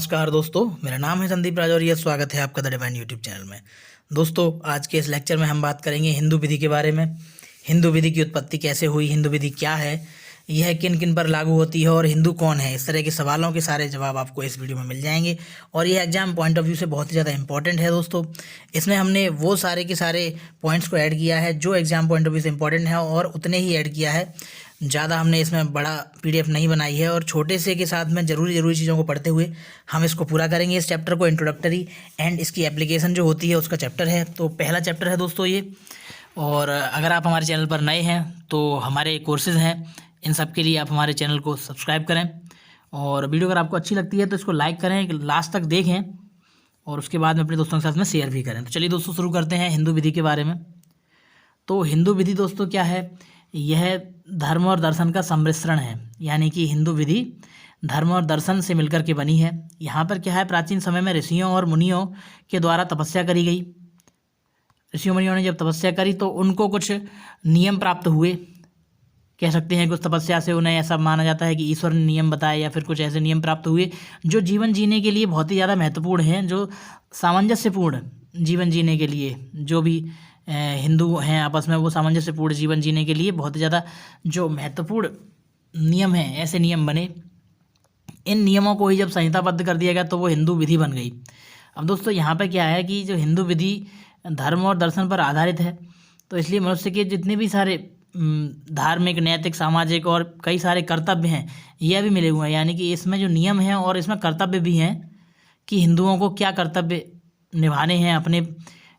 नमस्कार दोस्तों, मेरा नाम है संदीप राजौरिया। स्वागत है आपका द डिवाइन यूट्यूब चैनल में। दोस्तों, आज के इस लेक्चर में हम बात करेंगे हिंदू विधि के बारे में। हिंदू विधि की उत्पत्ति कैसे हुई, हिंदू विधि क्या है, यह किन किन पर लागू होती है और हिंदू कौन है, इस तरह के सवालों के सारे जवाब आपको इस वीडियो में मिल जाएंगे। और यह एग्जाम पॉइंट ऑफ व्यू से बहुत ही ज़्यादा इंपॉर्टेंट है दोस्तों। इसमें हमने वो सारे के सारे पॉइंट्स को ऐड किया है जो एग्जाम पॉइंट ऑफ व्यू से इंपॉर्टेंट है, और उतने ही ऐड किया है। ज़्यादा हमने इसमें बड़ा पीडीएफ नहीं बनाई है, और छोटे से के साथ में ज़रूरी चीज़ों को पढ़ते हुए हम इसको पूरा करेंगे। इस चैप्टर को इंट्रोडक्टरी एंड इसकी एप्लीकेशन जो होती है उसका चैप्टर है। तो पहला चैप्टर है दोस्तों ये। और अगर आप हमारे चैनल पर नए हैं तो हमारे कोर्सेज़ हैं, इन सब के लिए आप हमारे चैनल को सब्सक्राइब करें। और वीडियो अगर आपको अच्छी लगती है तो इसको लाइक करें, लास्ट तक देखें, और उसके बाद में अपने दोस्तों के साथ में शेयर भी करें। तो चलिए दोस्तों, शुरू करते हैं हिंदू विधि के बारे में। तो हिंदू विधि दोस्तों क्या है? यह धर्म और दर्शन का सम्मिश्रण है, यानी कि हिंदू विधि धर्म और दर्शन से मिलकर के बनी है। यहाँ पर क्या है, प्राचीन समय में ऋषियों और मुनियों के द्वारा तपस्या करी गई। ऋषियों मुनियों ने जब तपस्या करी तो उनको कुछ नियम प्राप्त हुए, कह सकते हैं। कुछ तपस्या से उन्हें ऐसा माना जाता है कि ईश्वर ने नियम बताए, या फिर कुछ ऐसे नियम प्राप्त हुए जो जीवन जीने के लिए बहुत ही ज़्यादा महत्वपूर्ण हैं, जो सामंजस्यपूर्ण जीवन जीने के लिए, जो भी हिंदू हैं आपस में, वो सामंजस्यपूर्ण जीवन जीने के लिए बहुत ज़्यादा जो महत्वपूर्ण नियम हैं, ऐसे नियम बने। इन नियमों को ही जब संहिताबद्ध कर दिया गया तो वो हिंदू विधि बन गई। अब दोस्तों यहाँ पे क्या है कि जो हिंदू विधि धर्म और दर्शन पर आधारित है, तो इसलिए मनुष्य के जितने भी सारे धार्मिक, नैतिक, सामाजिक और कई सारे कर्तव्य हैं, यह भी मिले हुए हैं। यानी कि इसमें जो नियम हैं और इसमें कर्तव्य भी हैं कि हिंदुओं को क्या कर्तव्य निभाने हैं अपने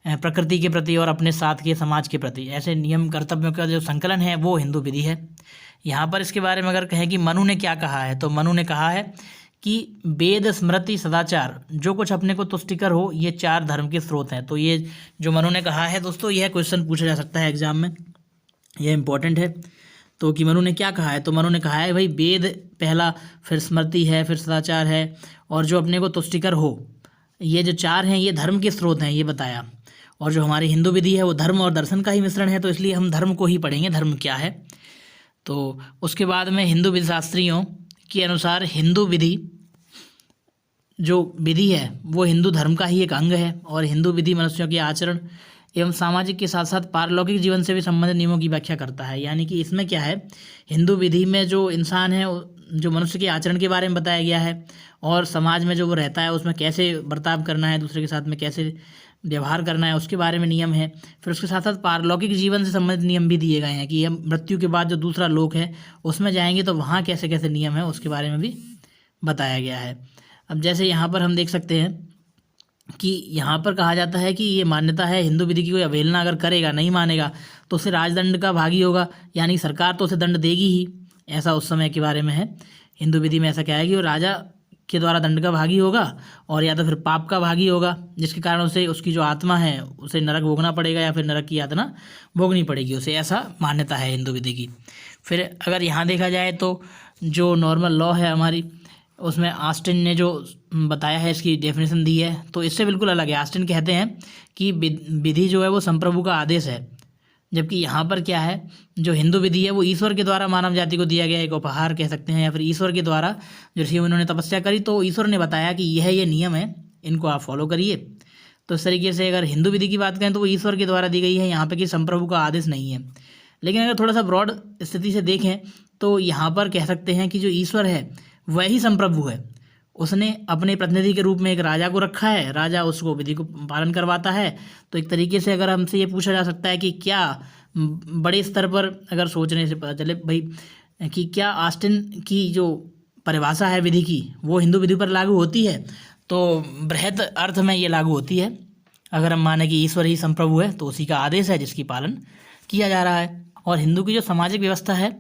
प्रकृति के प्रति और अपने साथ के समाज के प्रति। ऐसे नियम कर्तव्यों का जो संकलन है वो हिंदू विधि है। यहाँ पर इसके बारे में अगर कहें कि मनु ने क्या कहा है, तो मनु ने कहा है कि वेद, स्मृति, सदाचार, जो कुछ अपने को तुष्टिकर हो, ये चार धर्म के स्रोत हैं। तो ये जो मनु ने कहा है दोस्तों, यह क्वेश्चन पूछा जा सकता है एग्जाम में, यह इंपॉर्टेंट है। तो कि मनु ने क्या कहा है, तो मनु ने कहा है भाई वेद पहला, फिर स्मृति है, फिर सदाचार है, और जो अपने को तुष्टिकर हो, ये जो चार हैं ये धर्म के स्रोत हैं, ये बताया। और जो हमारी हिंदू विधि है वो धर्म और दर्शन का ही मिश्रण है, तो इसलिए हम धर्म को ही पढ़ेंगे, धर्म क्या है। तो उसके बाद में हिंदू विधि शास्त्रियों के अनुसार हिंदू विधि जो विधि है वो हिंदू धर्म का ही एक अंग है, और हिंदू विधि मनुष्यों के आचरण एवं सामाजिक के साथ साथ पारलौकिक जीवन से भी संबंधित नियमों की व्याख्या करता है। यानी कि इसमें क्या है, हिंदू विधि में जो इंसान है, जो मनुष्य के आचरण के बारे में बताया गया है, और समाज में जो वो रहता है उसमें कैसे बर्ताव करना है, दूसरे के साथ में कैसे व्यवहार करना है, उसके बारे में नियम है। फिर उसके साथ साथ पारलौकिक जीवन से संबंधित नियम भी दिए गए हैं कि हम मृत्यु के बाद जो दूसरा लोक है उसमें जाएंगे तो वहाँ कैसे कैसे नियम है, उसके बारे में भी बताया गया है। अब जैसे यहाँ पर हम देख सकते हैं कि यहाँ पर कहा जाता है कि ये मान्यता है, हिंदू विधि की कोई अवहेलना अगर करेगा, नहीं मानेगा, तो उसे राजदंड का भागी होगा, यानी सरकार तो उसे दंड देगी ही। ऐसा उस समय के बारे में है, हिंदू विधि में ऐसा क्या है कि वो राजा के द्वारा दंड का भागी होगा, और या तो फिर पाप का भागी होगा, जिसके कारण उसे उसकी जो आत्मा है उसे नरक भोगना पड़ेगा, या फिर नरक की यातना भोगनी पड़ेगी उसे। ऐसा मान्यता है हिंदू विधि की। फिर अगर यहाँ देखा जाए तो जो नॉर्मल लॉ है हमारी, उसमें ऑस्टिन ने जो बताया है, इसकी डेफिनेशन दी है, तो इससे बिल्कुल अलग है। ऑस्टिन कहते हैं कि विधि जो है वो संप्रभु का आदेश है, जबकि यहाँ पर क्या है, जो हिंदू विधि है वो ईश्वर के द्वारा मानव जाति को दिया गया एक उपहार कह सकते हैं, या फिर ईश्वर के द्वारा जो ऋषि उन्होंने तपस्या करी तो ईश्वर ने बताया कि ये नियम है, इनको आप फॉलो करिए। तो इस तरीके से अगर हिंदू विधि की बात करें तो वो ईश्वर के द्वारा दी गई है, यहाँ पर कि संप्रभु का आदेश नहीं है। लेकिन अगर थोड़ा सा ब्रॉड स्थिति से देखें तो यहाँ पर कह सकते हैं कि जो ईश्वर है वही संप्रभु है। उसने अपने प्रतिनिधि के रूप में एक राजा को रखा है, राजा उसको विधि को पालन करवाता है। तो एक तरीके से अगर हमसे ये पूछा जा सकता है कि क्या बड़े स्तर पर अगर सोचने से पता चले भाई कि क्या ऑस्टिन की जो परिभाषा है विधि की वो हिंदू विधि पर लागू होती है, तो बृहत अर्थ में ये लागू होती है। अगर हम माने कि ईश्वर ही संप्रभु है तो उसी का आदेश है जिसकी पालन किया जा रहा है। और हिंदू की जो सामाजिक व्यवस्था है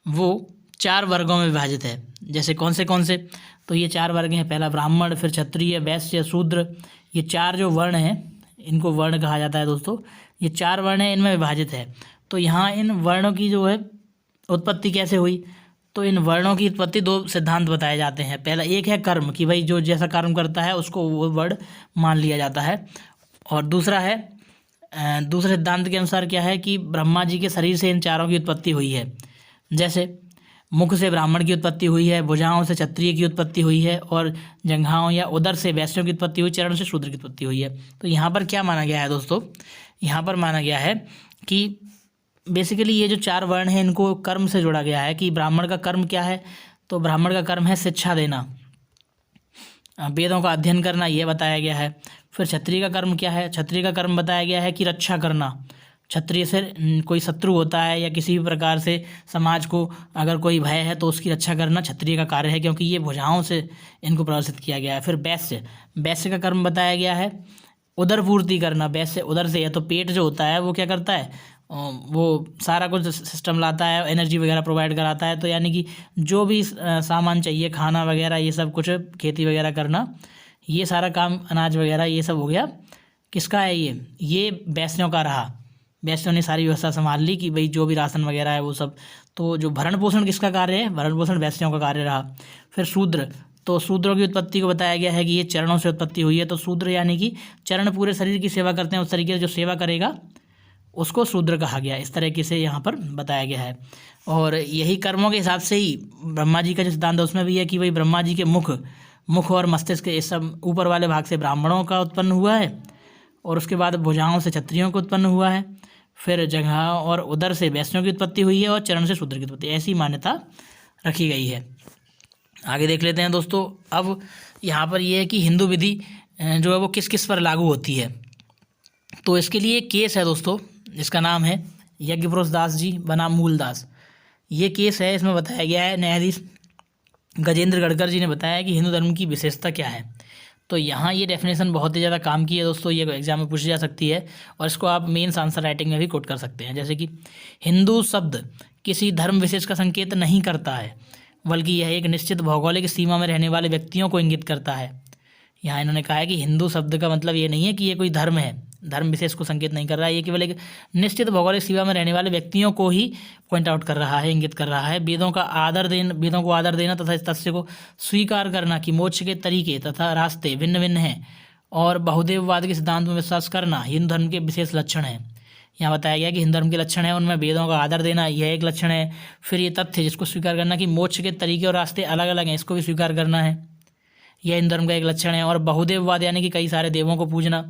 वो 4 वर्गों में विभाजित है। जैसे कौन से, तो ये 4 वर्ग हैं। पहला ब्राह्मण, फिर क्षत्रिय, वैश्य, शूद्र। ये 4 जो वर्ण हैं इनको वर्ण कहा जाता है दोस्तों। ये 4 वर्ण हैं, इनमें विभाजित है। तो यहाँ इन वर्णों की जो है उत्पत्ति कैसे हुई, तो इन वर्णों की उत्पत्ति 2 सिद्धांत बताए जाते हैं। पहला एक है कर्म, कि भाई जो जैसा कर्म करता है उसको वो वर्ण मान लिया जाता है। और दूसरा है दूसरे सिद्धांत के अनुसार क्या है कि ब्रह्मा जी के शरीर से इन चारों की उत्पत्ति हुई है। जैसे मुख से ब्राह्मण की उत्पत्ति हुई है, भुजाओं से क्षत्रिय की उत्पत्ति हुई है, और जंघाओं या उदर से वैश्यों की उत्पत्ति हुई, चरण से शूद्र की उत्पत्ति हुई है। तो यहाँ पर क्या माना गया है दोस्तों, यहाँ पर माना गया है कि बेसिकली ये जो 4 वर्ण हैं इनको कर्म से जोड़ा गया है कि ब्राह्मण का कर्म क्या है, तो ब्राह्मण का कर्म है शिक्षा देना, वेदों का अध्ययन करना, ये बताया गया है। फिर क्षत्रिय का कर्म क्या है, क्षत्रिय का कर्म बताया गया है कि रक्षा करना, क्षत्रिय से कोई शत्रु होता है या किसी भी प्रकार से समाज को अगर कोई भय है तो उसकी रक्षा करना क्षत्रिय का कार्य है, क्योंकि ये भुजाओं से इनको प्रदर्शित किया गया है। फिर वैश्य, वैश्य का कर्म बताया गया है उदर पूर्ति करना, वैश्य उदर से, या तो पेट जो होता है वो क्या करता है, वो सारा कुछ सिस्टम लाता है, एनर्जी वगैरह प्रोवाइड कराता है, तो यानी कि जो भी सामान चाहिए, खाना वगैरह, ये सब कुछ खेती वगैरह करना, ये सारा काम, अनाज वगैरह, ये सब हो गया किसका है, ये वैश्यों का रहा। वैश्यों ने सारी व्यवस्था संभाल ली कि भाई जो भी राशन वगैरह है वो सब। तो जो भरण पोषण किसका कार्य है, भरण पोषण वैश्यों का कार्य रहा। फिर शूद्र, तो शूद्रों की उत्पत्ति को बताया गया है कि ये चरणों से उत्पत्ति हुई है। तो शूद्र यानी कि चरण पूरे शरीर की सेवा करते हैं, उस तरीके से जो सेवा करेगा उसको शूद्र कहा गया, इस तरीके से यहाँ पर बताया गया है। और यही कर्मों के हिसाब से ही ब्रह्मा जी का जो सिद्धांत है उसमें भी है कि भाई ब्रह्मा जी के मुख और मस्तिष्क, ये सब ऊपर वाले भाग से ब्राह्मणों का उत्पन्न हुआ है, और उसके बाद भुजाओं से क्षत्रियों को उत्पन्न हुआ है, फिर जगह और उदर से वैश्यों की उत्पत्ति हुई है, और चरण से शूद्र की उत्पत्ति, ऐसी मान्यता रखी गई है। आगे देख लेते हैं दोस्तों। अब यहाँ पर यह है कि हिंदू विधि जो है वो किस किस पर लागू होती है। तो इसके लिए एक केस है दोस्तों, जिसका नाम है यज्ञपुरुष दास जी बनाम मूलदास। ये केस है, इसमें बताया गया है, न्यायाधीश गजेंद्र गढ़कर जी ने बताया कि हिंदू धर्म की विशेषता क्या है। तो यहाँ ये डेफिनेशन बहुत ही ज़्यादा काम की है दोस्तों, ये एग्जाम में पूछी जा सकती है, और इसको आप मेंस आंसर राइटिंग में भी कोट कर सकते हैं। जैसे कि हिंदू शब्द किसी धर्म विशेष का संकेत नहीं करता है, बल्कि यह एक निश्चित भौगोलिक सीमा में रहने वाले व्यक्तियों को इंगित करता है। यहाँ इन्होंने कहा है कि हिंदू शब्द का मतलब ये नहीं है कि ये कोई धर्म है, धर्म विशेष को संकेत नहीं कर रहा है, ये केवल एक निश्चित भौगोलिक सीमा में रहने वाले व्यक्तियों को ही पॉइंट आउट कर रहा है, इंगित कर रहा है। वेदों को आदर देना तथा इस तथ्य को स्वीकार करना कि मोक्ष के तरीके तथा रास्ते भिन्न भिन्न हैं, और बहुदेववाद के सिद्धांत में विश्वास करना हिंदू धर्म के विशेष लक्षण हैं। यहाँ बताया गया कि हिंदू धर्म के लक्षण है, उनमें वेदों का आदर देना यह एक लक्षण है। फिर ये तथ्य जिसको स्वीकार करना कि मोक्ष के तरीके और रास्ते अलग अलग हैं, इसको भी स्वीकार करना है, यह हिंदू धर्म का एक लक्षण है। और बहुदेववाद यानी कि कई सारे देवों को पूजना,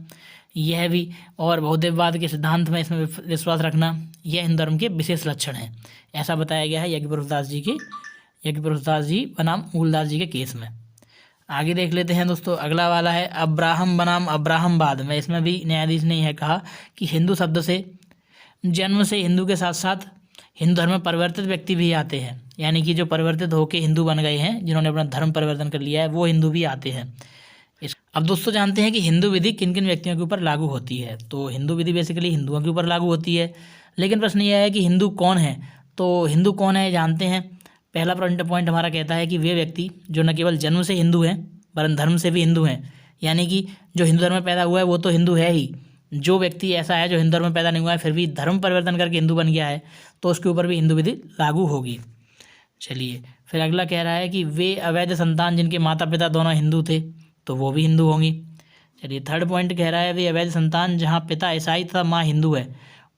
यह भी, और बहुदेववाद के सिद्धांत में इसमें विश्वास रखना, यह हिंदू धर्म के विशेष लक्षण है। ऐसा बताया गया है यज्ञपुरुष दास जी बनाम मूलदास जी के केस में। आगे देख लेते हैं दोस्तों। अगला वाला है अब्राहम बनाम अब्राहमवाद में। इसमें भी न्यायाधीश ने यह कहा कि हिंदू शब्द से जन्म से हिंदू के साथ साथ हिंदू धर्म में परिवर्तित व्यक्ति भी आते हैं, यानी कि जो परिवर्तित होकर हिंदू बन गए हैं, जिन्होंने अपना धर्म परिवर्तन कर लिया है, वो हिंदू भी आते हैं। अब दोस्तों जानते हैं कि हिंदू विधि किन किन व्यक्तियों के ऊपर लागू होती है। तो हिंदू विधि बेसिकली हिंदुओं के ऊपर लागू होती है, लेकिन प्रश्न यह है कि हिंदू कौन है। तो हिंदू कौन है जानते हैं। पहला पॉइंट हमारा कहता है कि वे व्यक्ति जो न केवल जन्म से हिंदू हैं वरन धर्म से भी हिंदू हैं, यानी कि जो हिंदू धर्म में पैदा हुआ है वो तो हिंदू है ही। जो व्यक्ति ऐसा है जो हिंदू धर्म में पैदा नहीं हुआ है फिर भी धर्म परिवर्तन करके हिंदू बन गया है, तो उसके ऊपर भी हिंदू विधि लागू होगी। चलिए फिर अगला कह रहा है कि वे अवैध संतान जिनके माता पिता दोनों हिंदू थे, तो वो भी हिंदू होंगी। चलिए थर्ड पॉइंट कह रहा है वे अवैध संतान जहाँ पिता ईसाई तथा माँ हिंदू है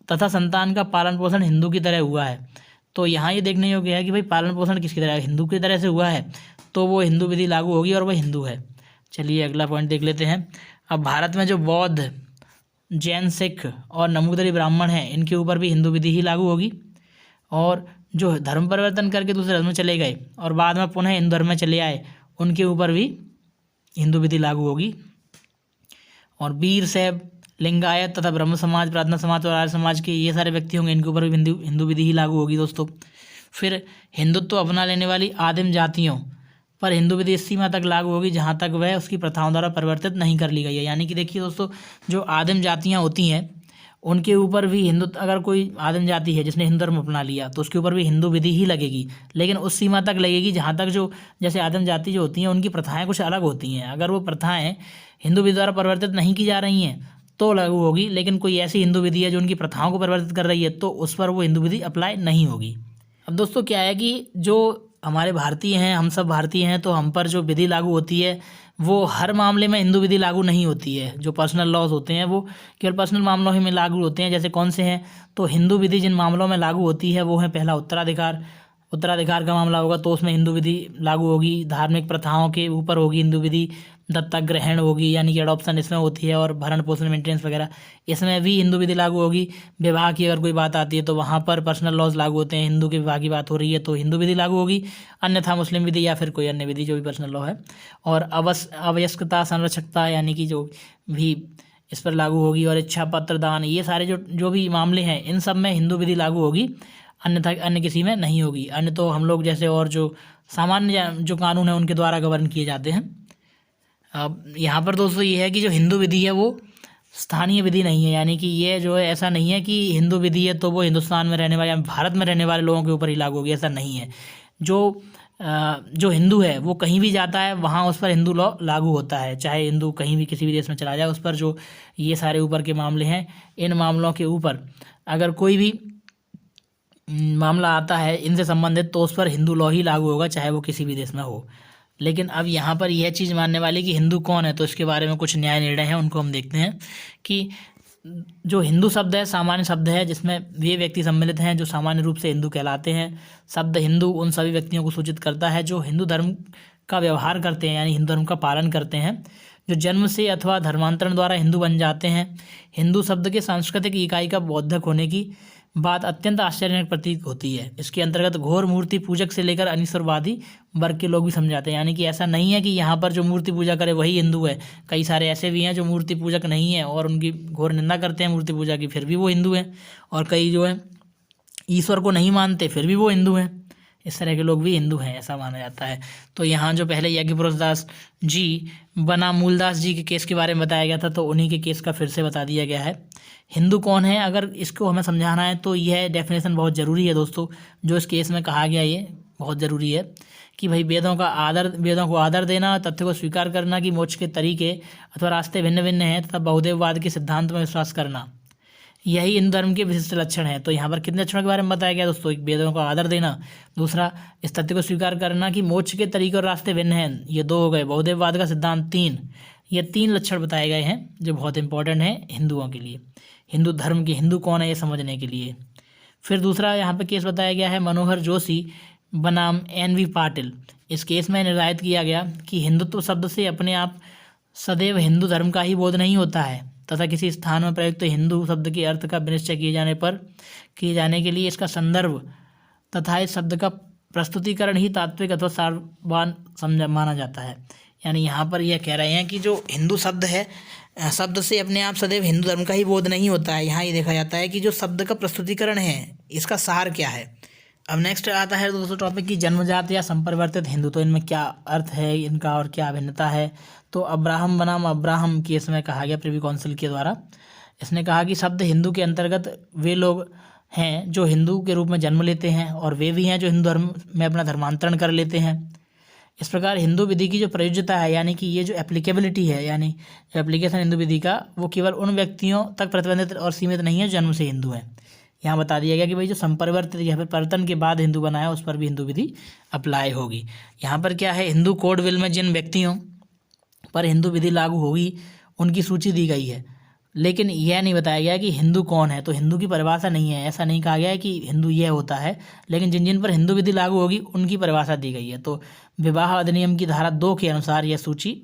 तथा संतान का पालन पोषण हिंदू की तरह हुआ है। तो यहाँ ये देखने योग्य है कि भाई पालन पोषण किसकी तरह, हिंदू की तरह से हुआ है, तो वो हिंदू विधि लागू होगी और वह हिंदू है। चलिए अगला पॉइंट देख लेते हैं। अब भारत में जो बौद्ध, जैन, सिख और नमूदरी ब्राह्मण हैं, इनके ऊपर भी हिंदू विधि ही लागू होगी। और जो धर्म परिवर्तन करके दूसरे धर्म में चले गए और बाद में पुनः हिंदू धर्म में चले आए, उनके ऊपर भी हिंदू विधि लागू होगी। और वीर शैव, लिंगायत तथा ब्रह्म समाज, प्रार्थना समाज और आर्य समाज के ये सारे व्यक्ति होंगे, इनके ऊपर भी हिंदू विधि ही लागू होगी दोस्तों। फिर हिंदुत्व अपना लेने वाली आदिम जातियों पर हिंदू विधि इस सीमा तक लागू होगी जहाँ तक वह उसकी प्रथाओं द्वारा परिवर्तित नहीं कर ली गई है। यानी कि देखिए दोस्तों, जो आदिम जातियाँ होती हैं उनके ऊपर भी हिंदू, अगर कोई आदिम जाति है जिसने हिंदू धर्म अपना लिया तो उसके ऊपर भी हिंदू विधि ही लगेगी, लेकिन उस सीमा तक लगेगी जहाँ तक जो जैसे आदिम जाति जो होती हैं उनकी प्रथाएं कुछ अलग होती हैं। अगर वो प्रथाएं हिंदू विधि द्वारा परिवर्तित नहीं की जा रही हैं तो लागू होगी, लेकिन कोई ऐसी हिंदू विधि है जो उनकी प्रथाओं को परिवर्तित कर रही है तो उस पर वो हिंदू विधि अप्लाई नहीं होगी। अब दोस्तों क्या है कि जो हमारे भारतीय हैं, हम सब भारतीय हैं, तो हम पर जो विधि लागू होती है वो हर मामले में हिंदू विधि लागू नहीं होती है। जो पर्सनल लॉज होते हैं वो केवल पर्सनल मामलों ही में लागू होते हैं। जैसे कौन से हैं, तो हिंदू विधि जिन मामलों में लागू होती है वो है, पहला उत्तराधिकार, उत्तराधिकार का मामला होगा तो उसमें हिंदू विधि लागू होगी। धार्मिक प्रथाओं के ऊपर होगी हिंदू विधि। दत्तक ग्रहण होगी यानी कि अडॉप्शन इसमें होती है, और भरण पोषण मेंटेनेंस वगैरह इसमें भी हिंदू विधि लागू होगी। विवाह की अगर कोई बात आती है तो वहाँ पर पर्सनल लॉज लागू होते हैं। हिंदू के विवाह की बात हो रही है तो हिंदू विधि लागू होगी, अन्यथा मुस्लिम विधि या फिर कोई अन्य विधि जो भी पर्सनल लॉ है। और अवयस्कता संरक्षकता यानी कि जो भी इस पर लागू होगी, और इच्छा पत्र दान, ये सारे जो भी मामले हैं इन सब में हिंदू विधि लागू होगी, अन्यथा अन्य किसी में नहीं होगी। अन्य तो हम लोग जैसे और जो सामान्य जो कानून है उनके द्वारा गवर्न किए जाते हैं। अब यहाँ पर दोस्तों ये है कि जो हिंदू विधि है वो स्थानीय विधि नहीं है, यानी कि ये जो है ऐसा नहीं है कि हिंदू विधि है तो वो हिंदुस्तान में रहने वाले या भारत में रहने वाले लोगों के ऊपर ही लागू होगी, ऐसा नहीं है। जो हिंदू है वो कहीं भी जाता है वहाँ उस पर हिंदू लॉ लागू होता है, चाहे हिंदू कहीं भी किसी भी देश में चला जाए उस पर जो ये सारे ऊपर के मामले हैं, इन मामलों के ऊपर अगर कोई भी मामला आता है इनसे संबंधित तो उस पर हिंदू लॉ ही लागू होगा, चाहे वो किसी भी देश में हो। लेकिन अब यहाँ पर यह चीज़ मानने वाली कि हिंदू कौन है, तो इसके बारे में कुछ न्याय निर्णय हैं, उनको हम देखते हैं कि जो हिंदू शब्द है सामान्य शब्द है जिसमें वे व्यक्ति सम्मिलित हैं जो सामान्य रूप से हिंदू कहलाते हैं। शब्द हिंदू उन सभी व्यक्तियों को सूचित करता है जो हिंदू धर्म का व्यवहार करते हैं, यानी हिंदू धर्म का पालन करते हैं, जो जन्म से अथवा धर्मांतरण द्वारा हिंदू बन जाते हैं। हिंदू शब्द के सांस्कृतिक इकाई का बौद्धक होने की बात अत्यंत आश्चर्यजनक प्रतीत होती है। इसके अंतर्गत घोर मूर्ति पूजक से लेकर अनिश्वरवादी वर्ग के लोग भी समझाते हैं, यानी कि ऐसा नहीं है कि यहाँ पर जो मूर्ति पूजा करे वही हिंदू है। कई सारे ऐसे भी हैं जो मूर्ति पूजक नहीं है और उनकी घोर निंदा करते हैं मूर्ति पूजा की, फिर भी वो हिंदू हैं। और कई जो है ईश्वर को नहीं मानते फिर भी वो हिंदू हैं। इस तरह के लोग भी हिंदू हैं ऐसा माना जाता है। तो यहाँ जो पहले यज्ञपुरुष दास जी बना मूलदास जी के केस के बारे में बताया गया था, तो उन्हीं के केस का फिर से बता दिया गया है। हिंदू कौन है अगर इसको हमें समझाना है तो यह डेफिनेशन बहुत ज़रूरी है दोस्तों। जो इस केस में कहा गया ये बहुत ज़रूरी है कि भाई वेदों को आदर देना, तथ्य को स्वीकार करना कि मोक्ष के तरीके अथवा रास्ते भिन्न भिन्न हैं तथा बहुदेववाद के सिद्धांत में विश्वास करना, यही हिंदू धर्म के विशिष्ट लक्षण है। तो यहाँ पर कितने लक्षणों के बारे में बताया गया दोस्तों? एक, वेदों का आदर देना, दूसरा इस तथ्य को स्वीकार करना कि मोक्ष के तरीके और रास्ते भिन्न हैं, ये 2 हो गए, बहुदेववाद का सिद्धांत 3, ये 3 लक्षण बताए गए हैं जो बहुत इंपॉर्टेंट हैं हिंदुओं के लिए, हिंदू धर्म के हिंदू कौन है ये समझने के लिए। फिर दूसरा यहाँ पे केस बताया गया है मनोहर जोशी बनाम NV पाटिल। इस केस में निर्धारित किया गया कि हिंदुत्व शब्द से अपने आप सदैव हिंदू धर्म का ही बोध नहीं होता है तथा किसी स्थान में प्रयुक्त हिंदू शब्द के अर्थ का विनिश्चय किए जाने के लिए इसका संदर्भ तथा इस शब्द का प्रस्तुतिकरण ही तात्विक अथवा सारवान माना जाता है। यानी यहाँ पर यह कह रहे हैं कि जो हिंदू शब्द है, शब्द से अपने आप सदैव हिंदू धर्म का ही बोध नहीं होता है। यहाँ ये देखा जाता है कि जो शब्द का प्रस्तुतिकरण है इसका सार क्या है। अब नेक्स्ट आता है दोस्तों टॉपिक की जन्मजात या संपरिवर्तित हिंदू, तो इनमें क्या अर्थ है इनका और क्या भिन्नता है। तो अब्राहम बनाम अब्राहम केस में कहा गया प्रिवी काउंसिल के द्वारा, इसने कहा कि शब्द हिंदू के अंतर्गत वे लोग हैं जो हिंदू के रूप में जन्म लेते हैं और वे भी हैं जो हिंदू धर्म में अपना धर्मांतरण कर लेते हैं। इस प्रकार हिंदू विधि की जो प्रयोज्यता है, यानी कि ये जो एप्लीकेबिलिटी है, यानी जो एप्लीकेशन हिंदू विधि का, वो केवल उन व्यक्तियों तक प्रतिबंधित और सीमित नहीं है जन्म से हिंदू हैं। यहाँ बता दिया गया कि भाई जो संपरिवर्तित या फिर परिवर्तन के बाद हिंदू बना है उस पर भी हिंदू विधि अप्लाई होगी। यहाँ पर क्या है, हिंदू कोड विल में जिन व्यक्तियों पर हिंदू विधि लागू होगी उनकी सूची दी गई है, लेकिन यह नहीं बताया गया कि हिंदू कौन है। तो हिंदू की परिभाषा नहीं है, ऐसा नहीं कहा गया है कि हिंदू यह होता है, लेकिन जिन जिन पर हिंदू विधि लागू होगी उनकी परिभाषा दी गई है। तो विवाह अधिनियम की धारा 2 के अनुसार यह सूची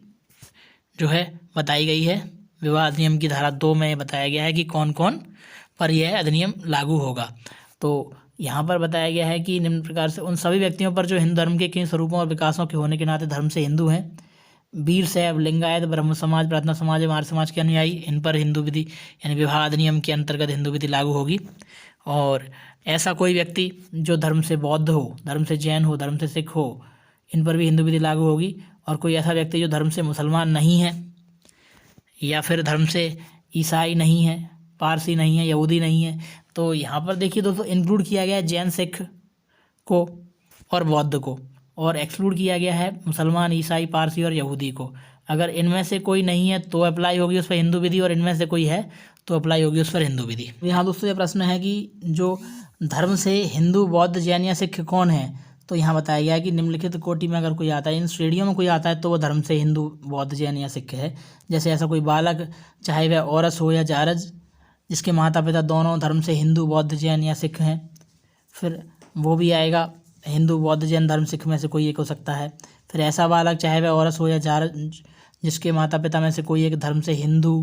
जो है बताई गई है। विवाह अधिनियम की धारा 2 में बताया गया है कि कौन कौन पर यह अधिनियम लागू होगा। तो यहाँ पर बताया गया है कि निम्न प्रकार से उन सभी व्यक्तियों पर जो हिंदू धर्म के किन स्वरूपों और विकासों के होने के नाते धर्म से हिंदू हैं, वीर शैव, लिंगायत, ब्रह्म समाज, प्रार्थना समाज एवं आर्य समाज के अनुयायी, इन पर हिंदू विधि यानी विवाह अधिनियम के अंतर्गत हिंदू विधि लागू होगी। और ऐसा कोई व्यक्ति जो धर्म से बौद्ध हो, धर्म से जैन हो, धर्म से सिख हो, इन पर भी हिंदू विधि लागू होगी। और कोई ऐसा व्यक्ति जो धर्म से मुसलमान नहीं है या फिर धर्म से ईसाई नहीं है, पारसी नहीं है, यहूदी नहीं है, तो यहाँ पर देखिए दोस्तों इंक्लूड किया गया है जैन, सिख को और बौद्ध को, और एक्सक्लूड किया गया है मुसलमान, ईसाई, पारसी और यहूदी को। अगर इनमें से कोई नहीं है तो अप्लाई होगी उस पर हिंदू विधि, और इनमें से कोई है तो अप्लाई होगी उस पर हिंदू विधि। यहाँ दोस्तों ये प्रश्न है कि जो धर्म से हिंदू, बौद्ध, जैन या सिख कौन है, तो यहाँ बताया गया है कि निम्नलिखित कोटि में अगर कोई आता है, इन श्रेणियों में कोई आता है तो वो धर्म से हिंदू, बौद्ध, जैन या सिख है। जैसे ऐसा कोई बालक, चाहे वह औरस हो या जारज, जिसके माता पिता दोनों धर्म से हिंदू, बौद्ध, जैन या सिख हैं, फिर वो भी आएगा। हिंदू, बौद्ध, जैन धर्म, सिख में से कोई एक हो सकता है। फिर ऐसा बालक चाहे वह औरत हो या जारज जिसके माता पिता में से कोई एक धर्म से हिंदू,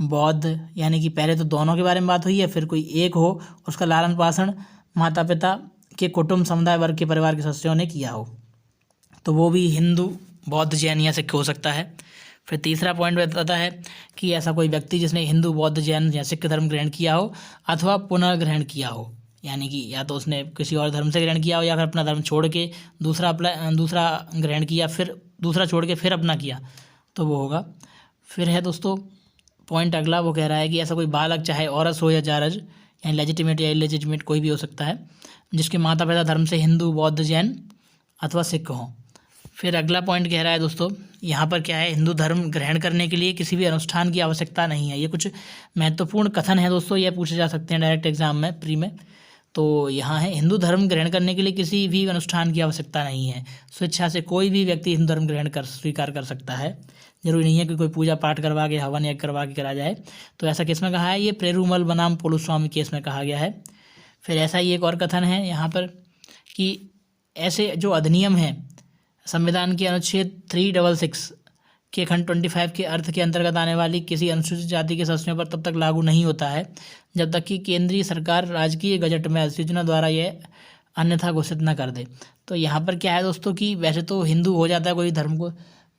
बौद्ध, यानी कि पहले तो दोनों के बारे में बात हुई है, फिर कोई एक हो उसका लालन पालन माता पिता के कुटुंब, समुदाय, वर्ग के परिवार के सदस्यों ने किया हो, तो वो भी हिंदू, बौद्ध, जैन या सिख हो सकता है। फिर तीसरा पॉइंट बताता है कि ऐसा कोई व्यक्ति जिसने हिंदू, बौद्ध, जैन या सिख धर्म ग्रहण किया हो अथवा पुनर्ग्रहण किया हो, यानी कि या तो उसने किसी और धर्म से ग्रहण किया हो या फिर अपना धर्म छोड़ के दूसरा ग्रहण किया, फिर दूसरा छोड़ के फिर अपना किया, तो वो होगा। फिर है दोस्तों पॉइंट अगला, वो कह रहा है कि ऐसा कोई बालक चाहे औरत हो या जारज, यानी लेजिटिमेट या इलेजिटिमेट कोई भी हो सकता है, जिसके माता पिता धर्म से हिंदू, बौद्ध, जैन अथवा सिख हों। फिर अगला पॉइंट कह रहा है दोस्तों, यहाँ पर क्या है, हिंदू धर्म ग्रहण करने के लिए किसी भी अनुष्ठान की आवश्यकता नहीं है। ये कुछ महत्वपूर्ण कथन है दोस्तों, ये पूछे जा सकते हैं डायरेक्ट एग्जाम में, प्री में। तो यहाँ है, हिंदू धर्म ग्रहण करने के लिए किसी भी अनुष्ठान की आवश्यकता नहीं है। स्वेच्छा से कोई भी व्यक्ति हिंदू धर्म स्वीकार कर सकता है। जरूरी नहीं है कि कोई पूजा पाठ करवा के, हवन यज्ञ करवा के करा जाए। तो ऐसा किस में कहा है, ये पेरुमल बनाम पोलुस्वामी केस में कहा गया है। फिर ऐसा ही एक और कथन है यहाँ पर कि ऐसे जो अधिनियम है संविधान के अनुच्छेद 366 के खंड 25 के अर्थ के अंतर्गत आने वाली किसी अनुसूचित जाति के सदस्यों पर तब तक लागू नहीं होता है जब तक कि केंद्रीय सरकार राजकीय गजट में अधिसूचना द्वारा यह अन्यथा घोषित न कर दे। तो यहाँ पर क्या है दोस्तों कि वैसे तो हिंदू हो जाता है, कोई धर्म को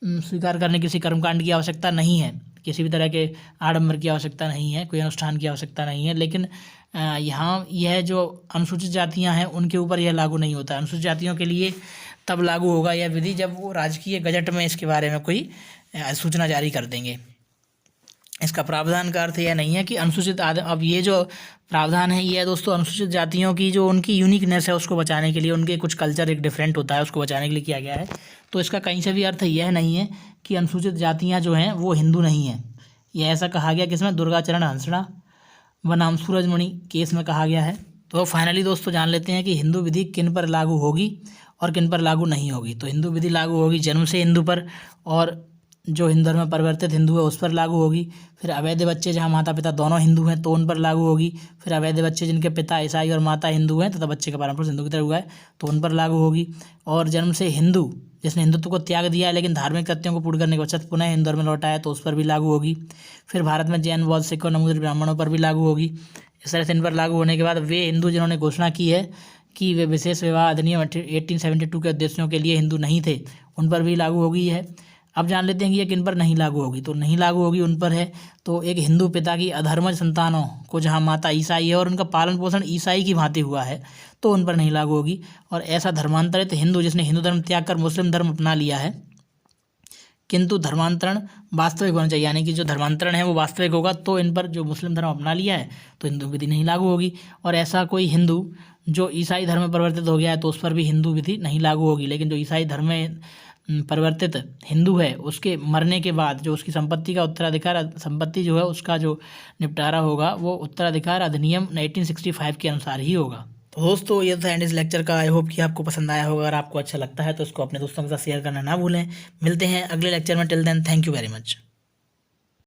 स्वीकार करने किसी कर्मकांड की आवश्यकता नहीं है, किसी भी तरह के आडंबर की आवश्यकता नहीं है, कोई अनुष्ठान की आवश्यकता नहीं है। लेकिन यहाँ यह जो अनुसूचित जातियाँ हैं उनके ऊपर यह लागू नहीं होता। अनुसूचित जातियों के लिए तब लागू होगा यह विधि जब वो राजकीय गजट में इसके बारे में कोई सूचना जारी कर देंगे। इसका प्रावधान का अर्थ यह नहीं है कि अनुसूचित अब ये जो प्रावधान है ये दोस्तों अनुसूचित जातियों की जो उनकी यूनिकनेस है उसको बचाने के लिए, उनके कुछ कल्चर एक डिफरेंट होता है उसको बचाने के लिए किया गया है। तो इसका कहीं से भी अर्थ यह नहीं है कि अनुसूचित जातियाँ जो हैं वो हिंदू नहीं हैं। यह ऐसा कहा गया किसमें, दुर्गाचरण हंसड़ा बनाम सूरजमणि केस में कहा गया है। तो फाइनली दोस्तों जान लेते हैं कि हिंदू विधि किन पर लागू होगी और किन पर लागू नहीं होगी। तो हिंदू विधि लागू होगी जन्म से हिंदू पर, और जो हिंदू धर्म में परिवर्तित हिंदू है उस पर लागू होगी। फिर अवैध बच्चे जहाँ माता पिता दोनों हिंदू हैं तो उन पर लागू होगी। फिर अवैध बच्चे जिनके पिता ईसाई और माता हिंदू हैं तथा बच्चे का पारंपरिक हिंदू की तरह हुआ है तो उन पर लागू होगी। और जन्म से हिंदू जिसने हिंदुत्व को त्याग दिया है लेकिन धार्मिक कृत्यों को पूर्ण करने के पश्चात पुनः हिंदू धर्म में लौटा है तो उस पर भी लागू होगी। फिर भारत में जैन, बौद्ध, सिख और नमूदित ब्राह्मणों पर भी लागू होगी। इस तरह से इन पर लागू होने के बाद वे हिंदू जिन्होंने घोषणा की है कि वे विशेष विवाह अधिनियम 1872 के उद्देश्यों के लिए हिंदू नहीं थे उन पर भी लागू होगी है। अब जान लेते हैं कि ये किन पर नहीं लागू होगी। तो नहीं लागू होगी उन पर है तो एक हिंदू पिता की अधर्मज संतानों को जहाँ माता ईसाई है और उनका पालन पोषण ईसाई की भांति हुआ है तो उन पर नहीं लागू होगी। और ऐसा धर्मांतरित हिंदू जिसने हिंदू धर्म त्याग कर मुस्लिम धर्म अपना लिया है किंतु धर्मांतरण वास्तविक होना चाहिए, यानी कि जो धर्मांतरण है वो वास्तविक होगा तो इन पर, जो मुस्लिम धर्म अपना लिया है तो हिंदू विधि नहीं लागू होगी। और ऐसा कोई हिंदू जो ईसाई धर्म में परिवर्तित हो गया है तो उस पर भी हिंदू विधि नहीं लागू होगी। लेकिन जो ईसाई धर्म में परिवर्तित हिंदू है उसके मरने के बाद जो उसकी संपत्ति का उत्तराधिकार, संपत्ति जो है उसका जो निपटारा होगा वो उत्तराधिकार अधिनियम 1965 के अनुसार ही होगा। तो दोस्तों ये था एंड इस लेक्चर का। आई होप कि आपको पसंद आया होगा। अगर आपको अच्छा लगता है तो इसको अपने दोस्तों के साथ शेयर करना ना भूलें। मिलते हैं अगले लेक्चर में। Till then thank you very much.